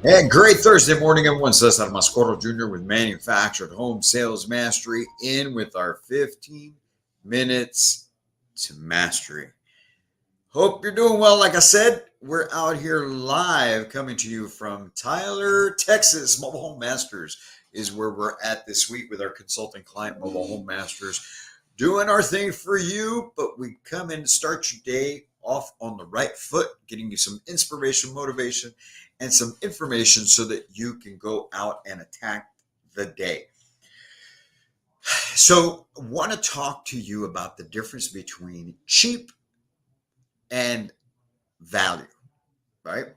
And great Thursday morning, everyone. Cesar Mascoro Jr. with Manufactured Home Sales Mastery in with our 15 minutes to mastery. Hope you're doing well. Like I said, we're out here live coming to you from Tyler, Texas. Mobile Home Masters is where we're at this week with our consulting client, Mobile Home Masters, doing our thing for you. But we come in to start your day off on the right foot, getting you some inspiration, motivation, and some information so that you can go out and attack the day. So, I want to talk to you about the difference between cheap and value. Right?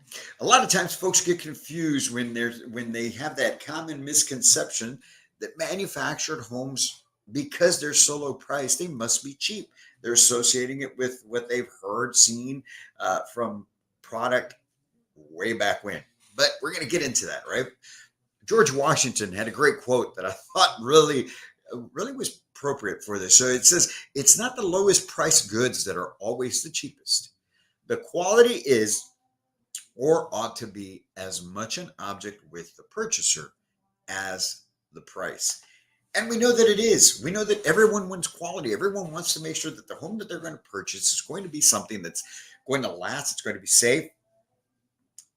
A lot of times folks get confused when they have that common misconception that manufactured homes, because they're so low priced, they must be cheap. They're associating it with what they've heard, seen from product way back when. But we're going to get into that, right? George Washington had a great quote that I thought really was appropriate for this. So it says, "It's not the lowest price goods that are always the cheapest. The quality is or ought to be as much an object with the purchaser as the price." And we know that it is. We know that everyone wants quality. Everyone wants to make sure that the home that they're going to purchase is going to be something that's going to last, it's going to be safe.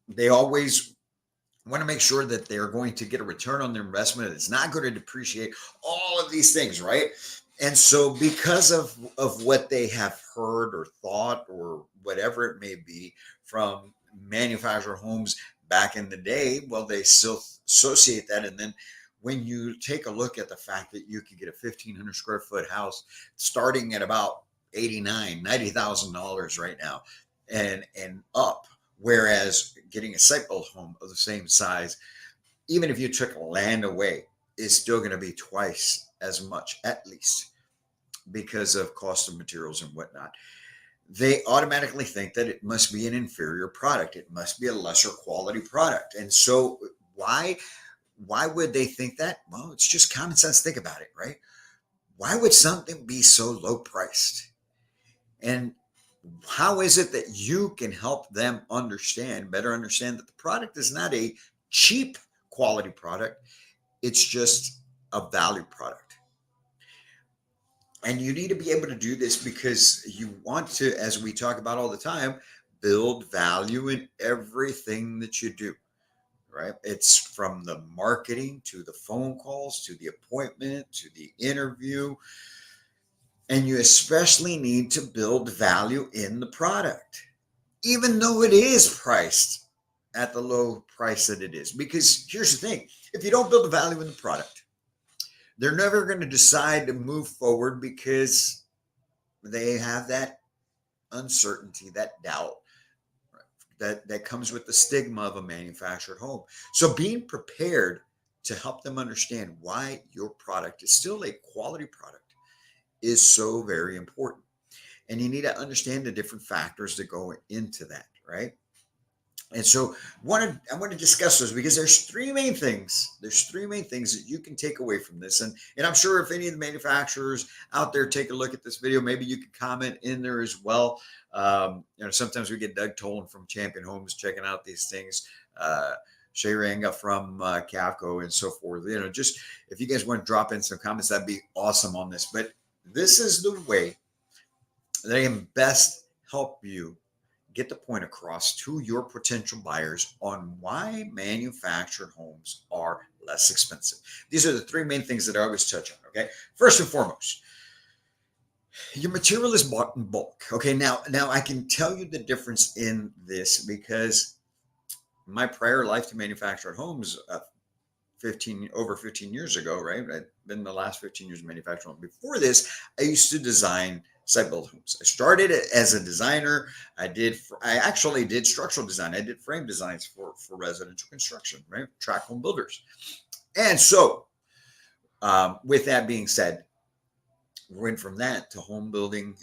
They always want to make sure that they're going to get a return on their investment. It's not going to depreciate, all of these things, right? And so because of what they have heard or thought or whatever it may be from manufactured homes back in the day, well, they still associate that. And then when you take a look at the fact that you could get a 1,500 square foot house starting at about 89, $90,000 right now and up, whereas getting a site built home of the same size, even if you took land away, is still going to be twice as much at least because of cost of materials and whatnot. They automatically think that it must be an inferior product. It must be a lesser quality product. And so why would they think that? Well, it's just common sense. Think about it, right? Why would something be so low priced? And how is it that you can help them better understand that the product is not a cheap quality product? It's just a value product. And you need to be able to do this because you want to, as we talk about all the time, build value in everything that you do, right? It's from the marketing to the phone calls to the appointment to the interview. And you especially need to build value in the product, even though it is priced at the low price that it is. Because here's the thing, if you don't build the value in the product, they're never going to decide to move forward because they have that uncertainty, that doubt that comes with the stigma of a manufactured home. So being prepared to help them understand why your product is still a quality product is so very important. And you need to understand the different factors that go into that, right? And so I want to discuss those because there's three main things. There's three main things that you can take away from this. And I'm sure if any of the manufacturers out there take a look at this video, maybe you could comment in there as well. Sometimes we get Doug Tolan from Champion Homes checking out these things. Shay Ranga from Cavco and so forth. Just if you guys want to drop in some comments, that'd be awesome on this. But this is the way that I can best help you get the point across to your potential buyers on why manufactured homes are less expensive. These are the three main things that I always touch on. Okay. First and foremost, your material is bought in bulk. Okay. Now I can tell you the difference in this because my prior life to manufactured homes, 15 years ago, right? I've been the last 15 years of manufacturing. Before this, I used to design site built homes. I started as a designer. I actually did structural design. I did frame designs for residential construction, right? Track home builders. And so, with that being said, we went from that to home building,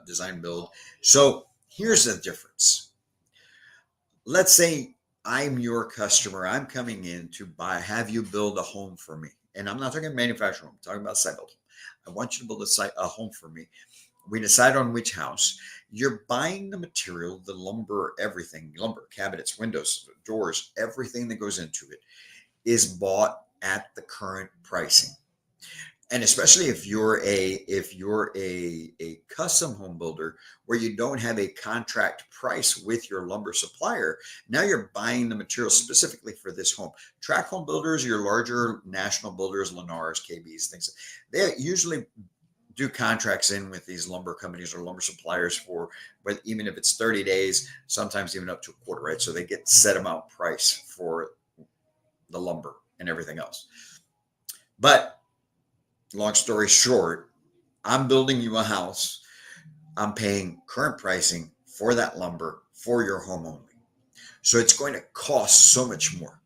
design build. So here's the difference. Let's say I'm your customer. I'm coming in to have you build a home for me. And I'm not talking manufactured home. I'm talking about site build. I want you to build a home for me. We decide on which house. You're buying the material, the lumber, everything, lumber, cabinets, windows, doors, everything that goes into it is bought at the current pricing. And especially if you're a custom home builder where you don't have a contract price with your lumber supplier, now you're buying the material specifically for this home. Track home builders, your larger national builders, Lennars, KBs, things, they usually do contracts in with these lumber companies or lumber suppliers for, but even if it's 30 days, sometimes even up to a quarter, right? So they get set amount price for the lumber and everything else. But long story short, I'm building you a house. I'm paying current pricing for that lumber for your home only. So it's going to cost so much more.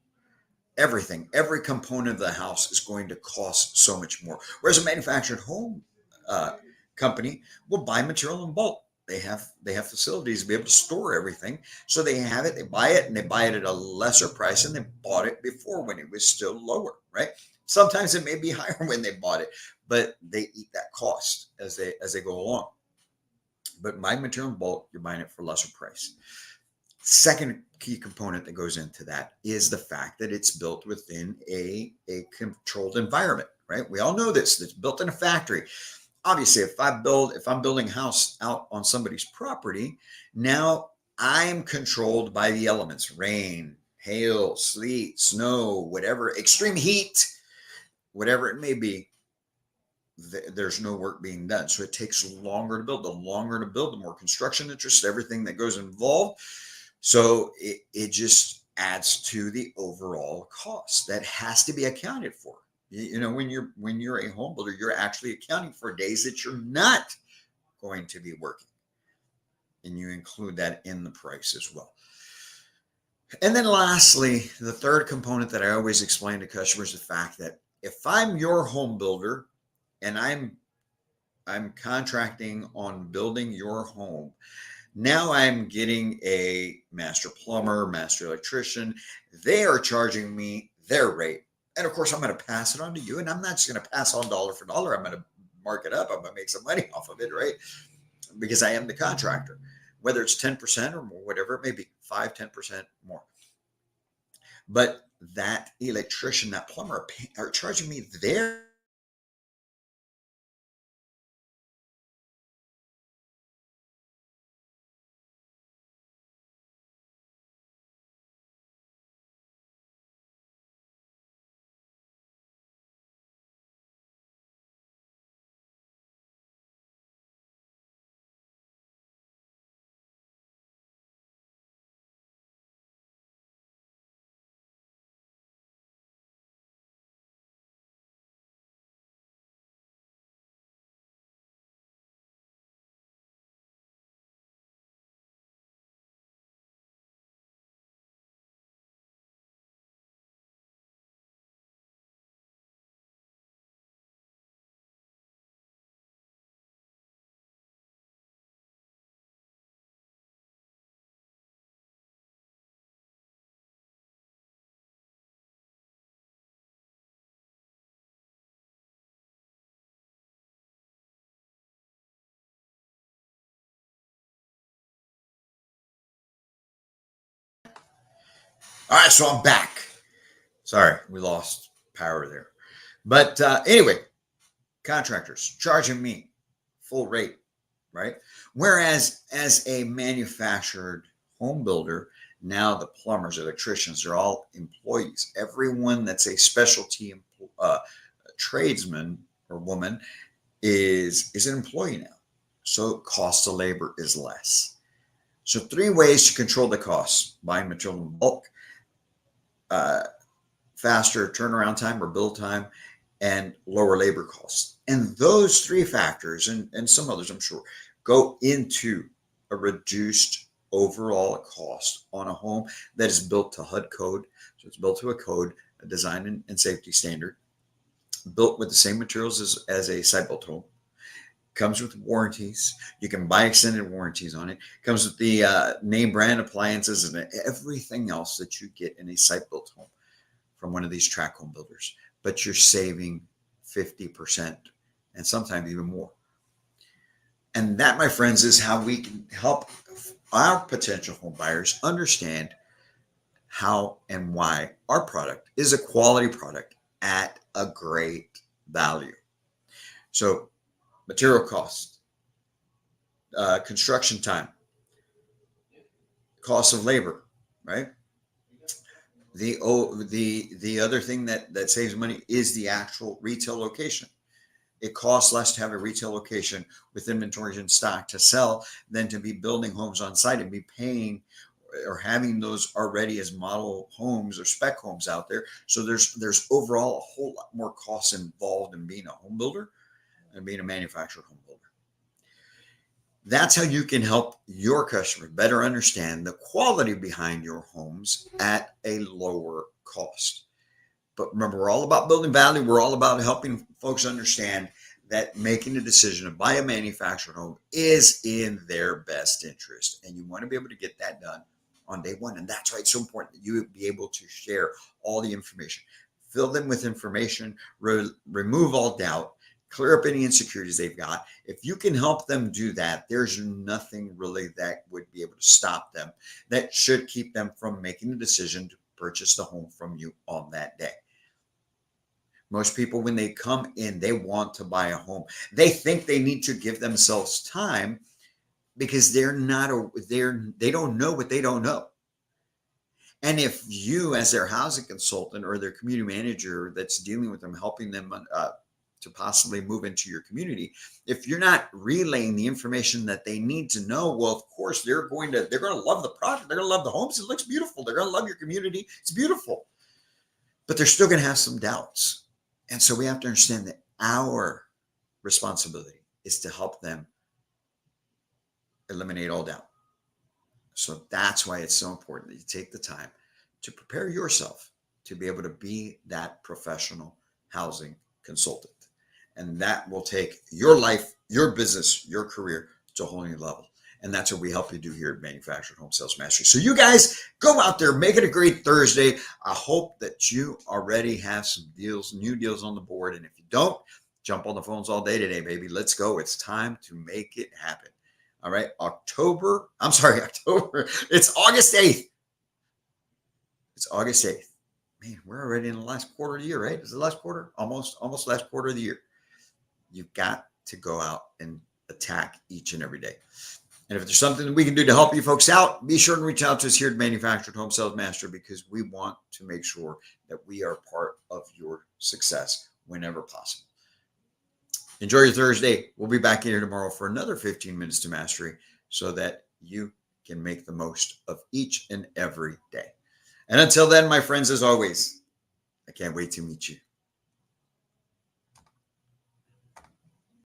Everything, every component of the house is going to cost so much more. Whereas a manufactured home uh, company will buy material in bulk. They have facilities to be able to store everything, so they have it. They buy it, and they buy it at a lesser price than they bought it before when it was still lower. Right? Sometimes it may be higher when they bought it, but they eat that cost as they go along. But buying material in bulk, you're buying it for lesser price. Second key component that goes into that is the fact that it's built within a controlled environment, right? We all know this. It's built in a factory. Obviously, if I'm building a house out on somebody's property, now I'm controlled by the elements: rain, hail, sleet, snow, whatever, extreme heat, whatever it may be. There's no work being done. So it takes longer to build. The longer to build, the more construction interest, everything that goes involved. So it just adds to the overall cost that has to be accounted for. You know, when you're a home builder, you're actually accounting for days that you're not going to be working, and you include that in the price as well. And then lastly, the third component that I always explain to customers, the fact that if I'm your home builder and I'm contracting on building your home, now I'm getting a master plumber, master electrician. They are charging me their rate. And of course, I'm going to pass it on to you. And I'm not just going to pass on dollar for dollar. I'm going to mark it up. I'm going to make some money off of it, right? Because I am the contractor, whether it's 10% or more, whatever it may be, 5, 10% more. But that electrician, that plumber are charging me their. All right, so I'm back. Sorry, we lost power there. But anyway, contractors charging me full rate, right? Whereas as a manufactured home builder, now the plumbers, electricians are all employees. Everyone that's a specialty tradesman or woman is an employee now. So cost of labor is less. So three ways to control the costs: buying material in bulk, uh, faster turnaround time or build time, and lower labor costs. And those three factors, and some others I'm sure, go into a reduced overall cost on a home that is built to HUD code. So it's built to a code, a design and safety standard, built with the same materials as a site built home. Comes with warranties. You can buy extended warranties on it. Comes with the name brand appliances and everything else that you get in a site built home from one of these track home builders, but you're saving 50% and sometimes even more. And that, my friends, is how we can help our potential home buyers understand how and why our product is a quality product at a great value. So, material costs, construction time, cost of labor, right? The other thing that saves money is the actual retail location. It costs less to have a retail location with inventory in stock to sell than to be building homes on site and be paying or having those already as model homes or spec homes out there. So there's overall a whole lot more costs involved in being a home builder and being a manufactured home builder. That's how you can help your customer better understand the quality behind your homes at a lower cost. But remember, we're all about building value. We're all about helping folks understand that making a decision to buy a manufactured home is in their best interest. And you want to be able to get that done on day one. And that's why it's so important that you be able to share all the information, fill them with information, remove all doubt, clear up any insecurities they've got. If you can help them do that, there's nothing really that would be able to stop them that should keep them from making the decision to purchase the home from you on that day. Most people, when they come in, they want to buy a home. They think they need to give themselves time because they don't know what they don't know. And if you, as their housing consultant or their community manager that's dealing with them, helping them to possibly move into your community, if you're not relaying the information that they need to know, well, of course they're going to love the project. They're going to love the homes. It looks beautiful. They're going to love your community. It's beautiful. But they're still going to have some doubts. And so we have to understand that our responsibility is to help them eliminate all doubt. So that's why it's so important that you take the time to prepare yourself to be able to be that professional housing consultant. And that will take your life, your business, your career to a whole new level. And that's what we help you do here at Manufactured Home Sales Mastery. So you guys go out there, make it a great Thursday. I hope that you already have some deals, new deals on the board. And if you don't, jump on the phones all day today, baby. Let's go. It's time to make it happen. All right. October. It's August 8th. It's August 8th. Man, we're already in the last quarter of the year, right? Is it the last quarter? Almost last quarter of the year. You've got to go out and attack each and every day. And if there's something that we can do to help you folks out, be sure to reach out to us here at Manufactured Home Sales Master, because we want to make sure that we are part of your success whenever possible. Enjoy your Thursday. We'll be back here tomorrow for another 15 minutes to mastery so that you can make the most of each and every day. And until then, my friends, as always, I can't wait to meet you.